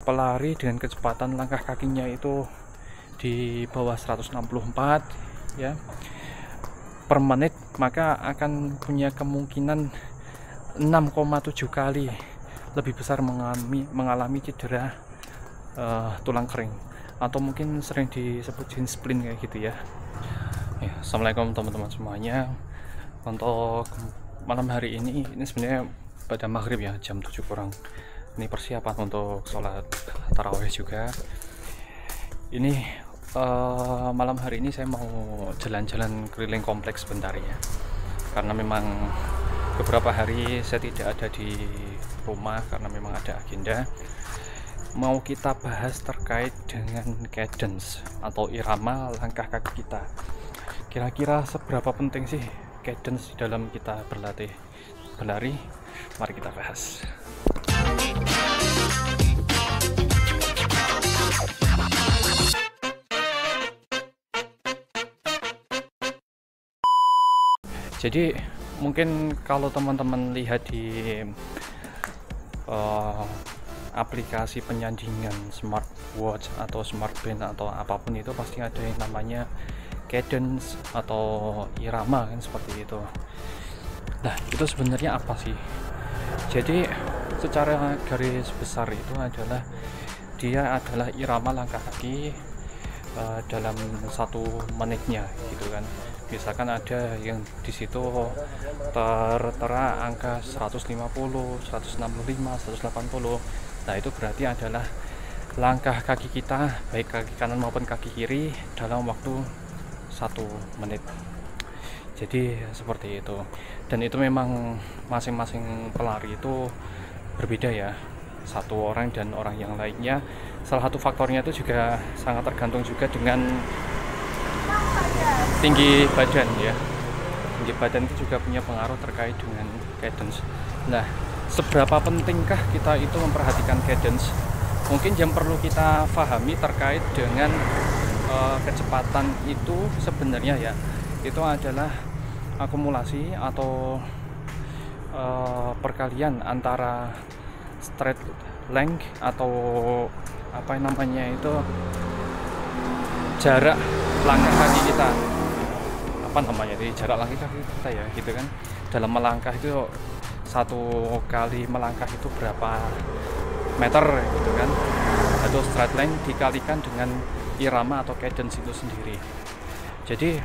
pelari dengan kecepatan langkah kakinya itu di bawah 164 ya per menit, maka akan punya kemungkinan 6,7 kali lebih besar mengalami cedera tulang kering, atau mungkin sering disebut shin splint kayak gitu ya. Assalamualaikum teman-teman semuanya. Untuk malam hari ini sebenarnya pada maghrib ya, jam 7 kurang. Ini persiapan untuk sholat tarawih juga. Ini malam hari ini saya mau jalan-jalan keliling kompleks sebentar ya, karena memang beberapa hari saya tidak ada di rumah karena memang ada agenda. Mau kita bahas terkait dengan cadence atau irama langkah kaki kita. Kira-kira seberapa penting sih cadence dalam kita berlari? Mari kita bahas. Jadi mungkin kalau teman-teman lihat di aplikasi penyandingan smartwatch atau smartband atau apapun, itu pasti ada yang namanya cadence atau irama kan, seperti itu. Nah, itu sebenarnya apa sih? Jadi secara garis besar itu adalah dia adalah irama langkah kaki dalam 1 menitnya gitu kan. Misalkan ada yang di situ tertera angka 150, 165, 180. Nah, itu berarti adalah langkah kaki kita, baik kaki kanan maupun kaki kiri, dalam waktu 1 menit. Jadi seperti itu. Dan itu memang masing-masing pelari itu berbeda ya, satu orang dan orang yang lainnya. Salah satu faktornya itu juga sangat tergantung juga dengan tinggi badan ya. Tinggi badan itu juga punya pengaruh terkait dengan cadence. Nah, seberapa pentingkah kita itu memperhatikan cadence? Mungkin yang perlu kita pahami terkait dengan kecepatan itu sebenarnya ya, itu adalah akumulasi atau perkalian antara straight length atau apa namanya itu, jarak langkah kaki kita. Apa namanya ini, jarak langkah kaki kita ya gitu kan. Dalam melangkah itu, 1 kali melangkah itu berapa meter gitu kan. Itu straight length dikalikan dengan irama atau cadence itu sendiri. Jadi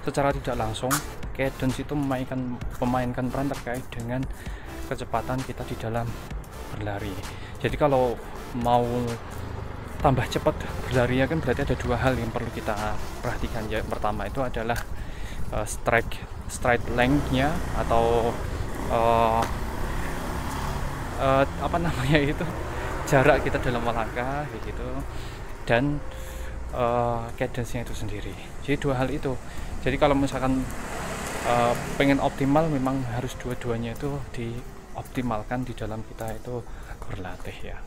secara tidak langsung cadence itu memainkan peran terkait dengan kecepatan kita di dalam berlari. Jadi kalau mau tambah cepat berlarinya kan berarti ada 2 hal yang perlu kita perhatikan ya. Pertama itu adalah straight length-nya atau apa namanya itu, jarak kita dalam melangkah gitu, dan cadence-nya itu sendiri. Jadi 2 hal itu. Jadi kalau misalkan pengen optimal, memang harus dua-duanya itu dioptimalkan di dalam kita itu berlatih ya.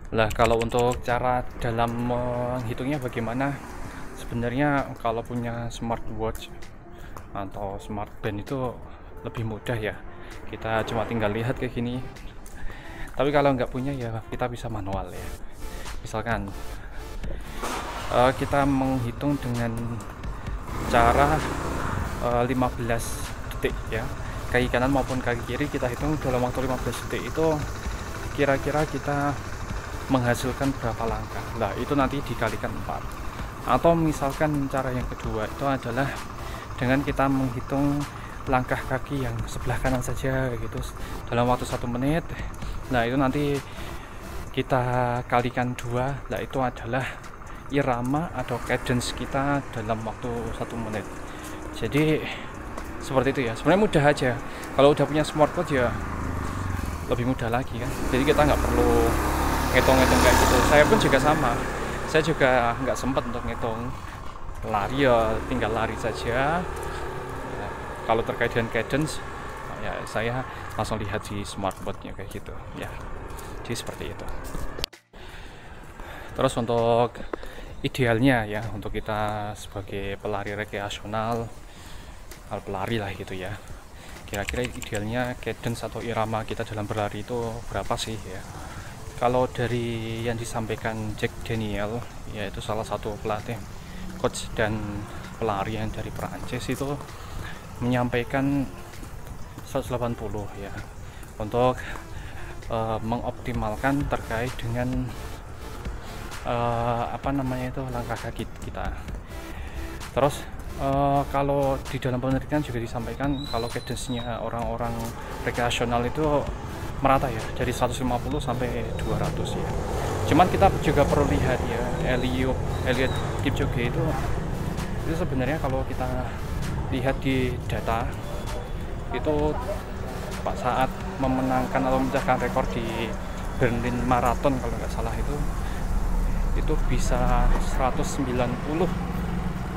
Lah, kalau untuk cara dalam menghitungnya bagaimana? Sebenarnya kalau punya smartwatch atau smartband itu lebih mudah ya. Kita cuma tinggal lihat kayak gini. Tapi kalau nggak punya ya kita bisa manual ya. Misalkan kita menghitung dengan cara 15 detik ya. Kaki kanan maupun kaki kiri kita hitung dalam waktu 15 detik itu kira-kira kita menghasilkan berapa langkah. Nah, itu nanti dikalikan 4. Atau misalkan cara yang kedua itu adalah dengan kita menghitung langkah kaki yang sebelah kanan saja gitu dalam waktu 1 menit. Nah, itu nanti kita kalikan 2. Nah, itu adalah irama atau cadence kita dalam waktu 1 menit. Jadi seperti itu ya. Sebenarnya mudah aja. Kalau udah punya smartwatch ya lebih mudah lagi kan. Jadi kita nggak perlu ngitung-ngitung kayak gitu. Saya pun juga sama. Saya juga nggak sempat untuk ngitung lari ya, tinggal lari saja. Ya, kalau terkait dengan cadence ya saya langsung lihat di smartwatch-nya kayak gitu ya. Jadi seperti itu. Terus untuk idealnya ya, untuk kita sebagai pelari rekreasional, pelari lah gitu ya, kira-kira idealnya cadence atau irama kita dalam berlari itu berapa sih ya? kalau dari yang disampaikan Jack Daniel, yaitu salah satu pelatih, coach dan pelari yang dari Perancis, itu menyampaikan 180 ya, untuk mengoptimalkan terkait dengan langkah kaki kita. Terus kalau di dalam penelitian juga disampaikan kalau cadence-nya orang-orang rekreasional itu merata ya, dari 150 sampai 200 ya. Cuman kita juga perlu lihat ya, Eliud Kipchoge itu sebenarnya kalau kita lihat di data itu saat memenangkan atau memecahkan rekor di Berlin Marathon kalau nggak salah itu bisa 190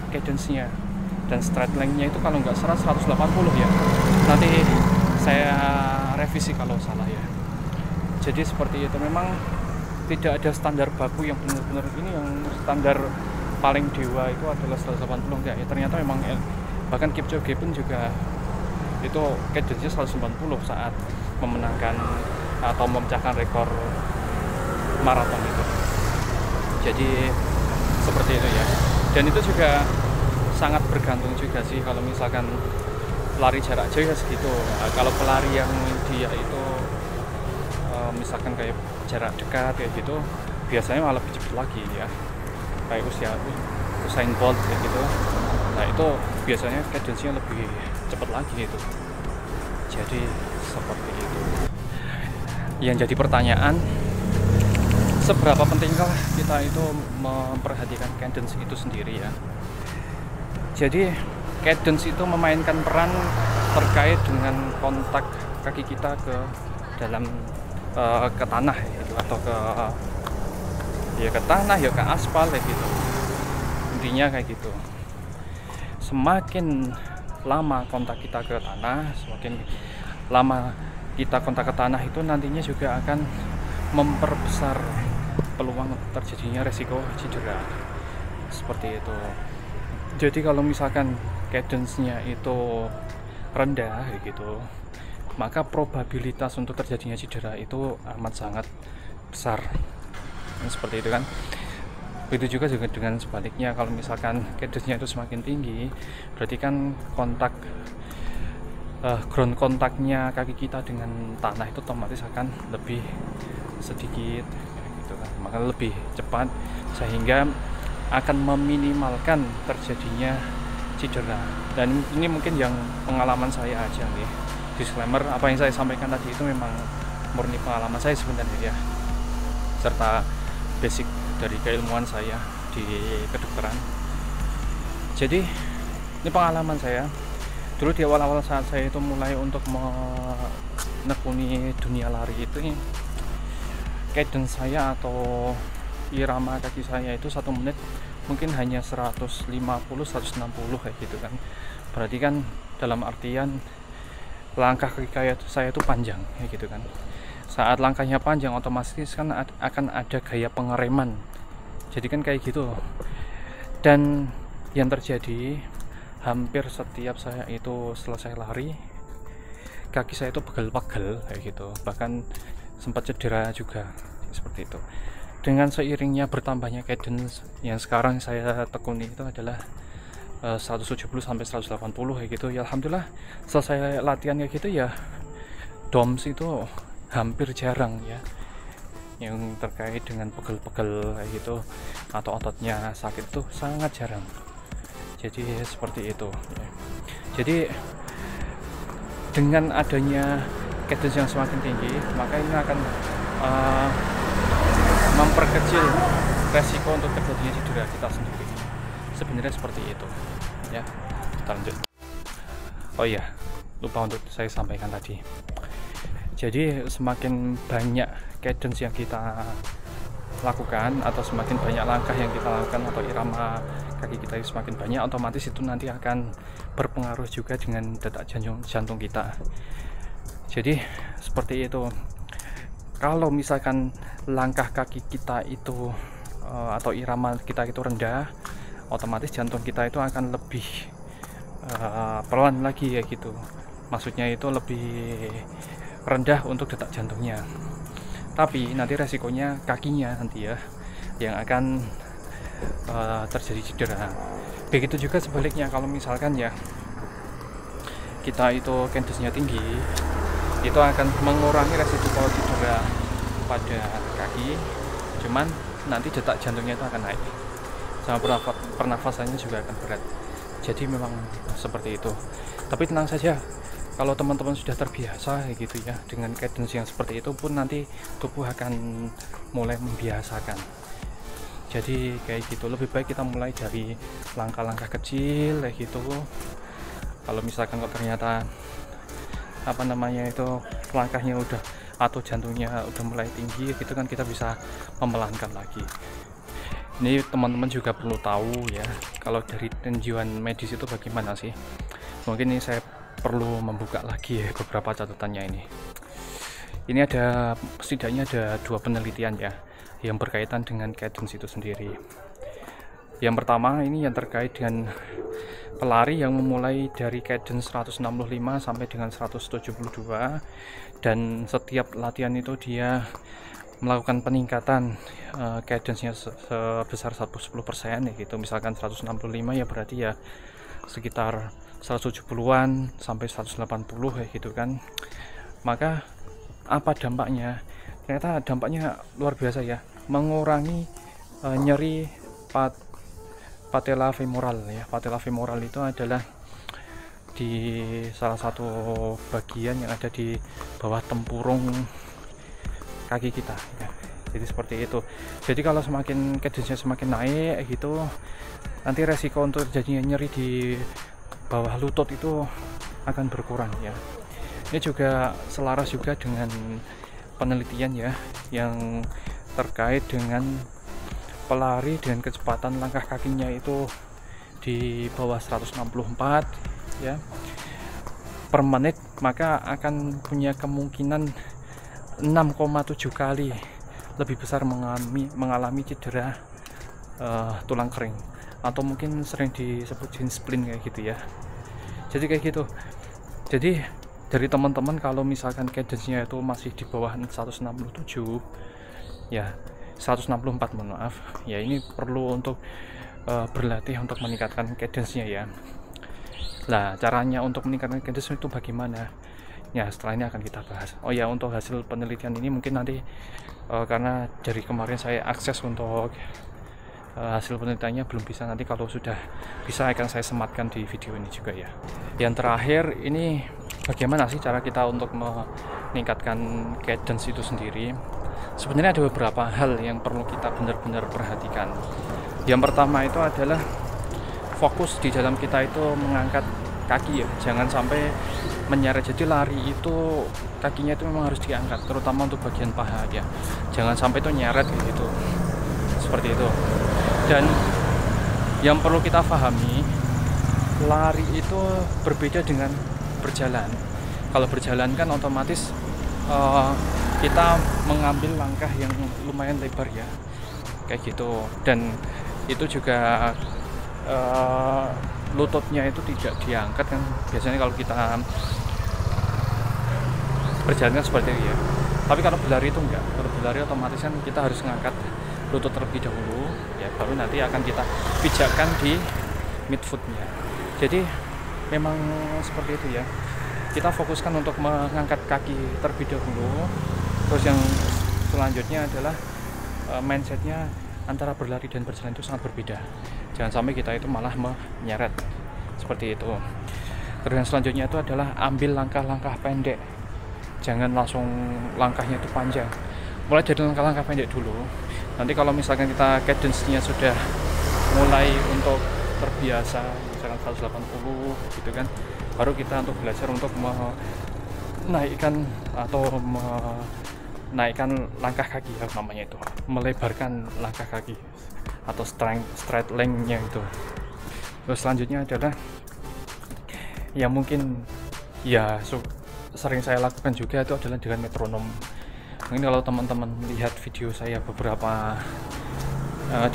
cadence-nya, dan straight length-nya itu kalau nggak salah 180 ya. Nanti saya revisi kalau salah ya. Jadi seperti itu, memang tidak ada standar baku yang benar-benar ini, yang standar paling dewa itu adalah 180 enggak ya. Ternyata memang bahkan Kipchoge pun juga itu cadence-nya 190 saat memenangkan atau memecahkan rekor maraton itu. Jadi seperti itu ya. Dan itu juga sangat bergantung juga sih, kalau misalkan lari jarak jauh ya segitu. Kalau pelari yang dia itu misalkan kayak jarak dekat kayak gitu, biasanya malah lebih cepat lagi ya, kayak Usain Bolt kayak gitu. Nah itu biasanya cadence-nya lebih cepat lagi gitu. Jadi seperti itu. Yang jadi pertanyaan, seberapa pentingkah kita itu memperhatikan cadence itu sendiri ya. Jadi cadence itu memainkan peran terkait dengan kontak kaki kita ke dalam ke tanah gitu, atau ke tanah ya, ke aspal kayak gitu. Intinya kayak gitu. Semakin lama kontak kita ke tanah, semakin lama kita kontak ke tanah itu nantinya juga akan memperbesar peluang terjadinya resiko cedera. Seperti itu. Jadi kalau misalkan cadence-nya itu rendah gitu, maka probabilitas untuk terjadinya cedera itu amat sangat besar. Seperti itu kan. Begitu juga dengan sebaliknya, kalau misalkan cadence-nya itu semakin tinggi, berarti kan ground kontaknya kaki kita dengan tanah itu otomatis akan lebih sedikit gitu kan, maka lebih cepat, sehingga akan meminimalkan terjadinya cedera. Dan ini mungkin yang pengalaman saya aja nih, disclaimer, apa yang saya sampaikan tadi itu memang murni pengalaman saya sebenarnya ya, serta basic dari keilmuan saya di kedokteran. Jadi ini pengalaman saya dulu di awal-awal saat saya itu mulai untuk menekuni dunia lari itu, cadence saya atau irama kaki saya itu 1 menit mungkin hanya 150-160 kayak gitu kan. Berarti kan dalam artian langkah kaki saya itu panjang kayak gitu kan. Saat langkahnya panjang, otomatis kan akan ada gaya pengereman. Jadi kan kayak gitu. Dan yang terjadi hampir setiap saya itu selesai lari, kaki saya itu pegel-pegel kayak gitu. Bahkan sempat cedera juga seperti itu. Dengan seiringnya bertambahnya cadence yang sekarang saya tekuni itu adalah 170 sampai 180 kayak gitu ya. Alhamdulillah selesai latihan kayak gitu ya, DOMS itu hampir jarang ya, yang terkait dengan pegel-pegel kayak gitu atau ototnya sakit itu sangat jarang. Jadi seperti itu ya. Jadi dengan adanya cadence yang semakin tinggi, maka ini akan memperkecil resiko untuk terjadinya cedera kita sendiri. Sebenarnya seperti itu ya. Kita lanjut. Oh iya, lupa untuk saya sampaikan tadi. Jadi semakin banyak cadence yang kita lakukan, atau semakin banyak langkah yang kita lakukan, atau irama kaki kita semakin banyak, otomatis itu nanti akan berpengaruh juga dengan detak jantung kita. Jadi seperti itu. Kalau misalkan langkah kaki kita itu atau irama kita itu rendah, otomatis jantung kita itu akan lebih pelan lagi ya gitu. Maksudnya itu lebih rendah untuk detak jantungnya. tapi nanti resikonya kakinya nanti ya yang akan terjadi cedera. Begitu juga sebaliknya, kalau misalkan ya kita itu cadence-nya tinggi, itu akan mengurangi resiko cedera pada kaki, cuman nanti detak jantungnya itu akan naik, sama pernafasannya juga akan berat. Jadi memang seperti itu. Tapi tenang saja, kalau teman-teman sudah terbiasa gitu ya dengan cadence yang seperti itu pun, nanti tubuh akan mulai membiasakan. Jadi kayak gitu, lebih baik kita mulai dari langkah-langkah kecil kayak gitu. Kalau misalkan kok ternyata apa namanya itu langkahnya udah atau jantungnya udah mulai tinggi gitu kan, kita bisa memelankan lagi. Ini teman-teman juga perlu tahu ya, kalau dari tinjauan medis itu bagaimana sih. Mungkin ini saya perlu membuka lagi ya beberapa catatannya ini. Ini ada setidaknya ada 2 penelitian ya yang berkaitan dengan cadence itu sendiri. Yang pertama ini yang terkait dengan pelari yang memulai dari cadence 165 sampai dengan 172, dan setiap latihan itu dia melakukan peningkatan cadence-nya sebesar 10% ya gitu. Misalkan 165 ya berarti ya sekitar 170-an sampai 180 ya gitu kan. Maka apa dampaknya? Ternyata dampaknya luar biasa ya, mengurangi nyeri patella femoral ya. Patella femoral itu adalah di salah satu bagian yang ada di bawah tempurung kaki kita ya. Jadi seperti itu. Jadi kalau semakin cadence-nya semakin naik gitu, nanti resiko untuk terjadinya nyeri di bawah lutut itu akan berkurang ya. Ini juga selaras juga dengan penelitian ya yang terkait dengan pelari dengan kecepatan langkah kakinya itu di bawah 164 ya per menit, maka akan punya kemungkinan 6,7 kali lebih besar mengalami cedera tulang kering, atau mungkin sering disebut shin splint kayak gitu ya. Jadi kayak gitu. Jadi dari teman-teman kalau misalkan cadence-nya itu masih di bawah 167 ya, 164 mohon maaf ya, ini perlu untuk berlatih untuk meningkatkan cadence-nya ya. Nah, caranya untuk meningkatkan cadence itu bagaimana? Ya, setelah ini akan kita bahas. Oh ya, untuk hasil penelitian ini mungkin nanti karena dari kemarin saya akses untuk hasil penelitiannya belum bisa, nanti kalau sudah bisa akan saya sematkan di video ini juga ya. Yang terakhir ini bagaimana sih cara kita untuk meningkatkan cadence itu sendiri? Sebenarnya ada beberapa hal yang perlu kita benar-benar perhatikan. Yang pertama itu adalah fokus di dalam kita itu mengangkat kaki ya, jangan sampai menyeret. Jadi lari itu kakinya itu memang harus diangkat, terutama untuk bagian paha ya, jangan sampai itu nyeret gitu, seperti itu. Dan yang perlu kita pahami, lari itu berbeda dengan berjalan. Kalau berjalan kan otomatis kita mengambil langkah yang lumayan lebar ya, kayak gitu, dan itu juga lututnya itu tidak diangkat kan biasanya kalau kita berjalan kan seperti itu ya. Tapi kalau berlari itu enggak, kalau berlari otomatis kan kita harus mengangkat lutut terlebih dahulu ya, baru nanti akan kita pijakkan di midfootnya. Jadi memang seperti itu ya, kita fokuskan untuk mengangkat kaki terlebih dahulu. Terus yang selanjutnya adalah mindsetnya antara berlari dan berjalan itu sangat berbeda. Jangan sampai kita itu malah menyeret seperti itu. Terus yang selanjutnya itu adalah ambil langkah-langkah pendek, jangan langsung langkahnya itu panjang. Mulai dari langkah-langkah pendek dulu. Nanti kalau misalkan kita cadence-nya sudah mulai untuk terbiasa, misalkan 180 gitu kan, baru kita untuk belajar untuk menaikkan atau menaikkan langkah kaki ya, namanya itu melebarkan langkah kaki atau straight length-nya itu. Terus selanjutnya adalah ya mungkin ya sering saya lakukan juga itu adalah dengan metronom. Mungkin kalau teman-teman lihat video saya beberapa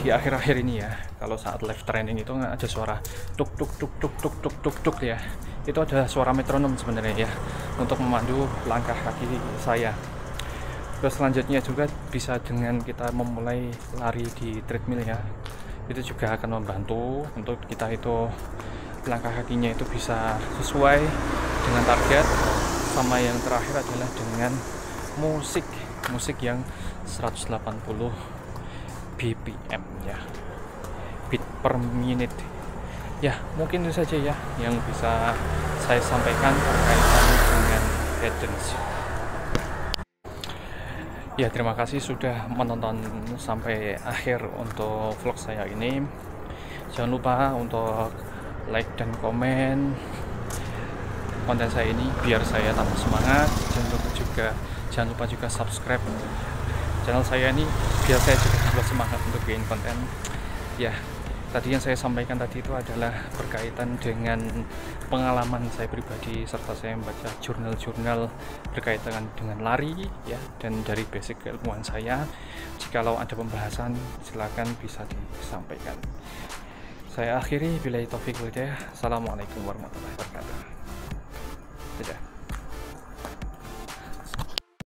di akhir-akhir ini ya, kalau saat live training itu ada suara tuk tuk tuk tuk tuk tuk tuk tuk ya, itu ada suara metronom sebenarnya ya, untuk memandu langkah kaki saya. Terus selanjutnya juga bisa dengan kita memulai lari di treadmill ya, itu juga akan membantu untuk kita itu langkah kakinya itu bisa sesuai dengan target. Sama yang terakhir adalah dengan musik yang 180 BPM ya, beat per minute ya. Mungkin itu saja ya yang bisa saya sampaikan berkaitan dengan cadence. Ya, terima kasih sudah menonton sampai akhir untuk vlog saya ini. Jangan lupa untuk like dan komen konten saya ini biar saya tambah semangat. Jangan lupa juga subscribe channel saya ini biar saya juga tambah semangat untuk bikin konten. Ya, tadi yang saya sampaikan tadi itu adalah berkaitan dengan pengalaman saya pribadi serta saya membaca jurnal-jurnal berkaitan dengan lari ya, dan dari basic keilmuan saya. Jikalau ada pembahasan silakan bisa disampaikan. Saya akhiri, billahi taufiq wal hidayah. Assalamualaikum warahmatullahi wabarakatuh. Dadah.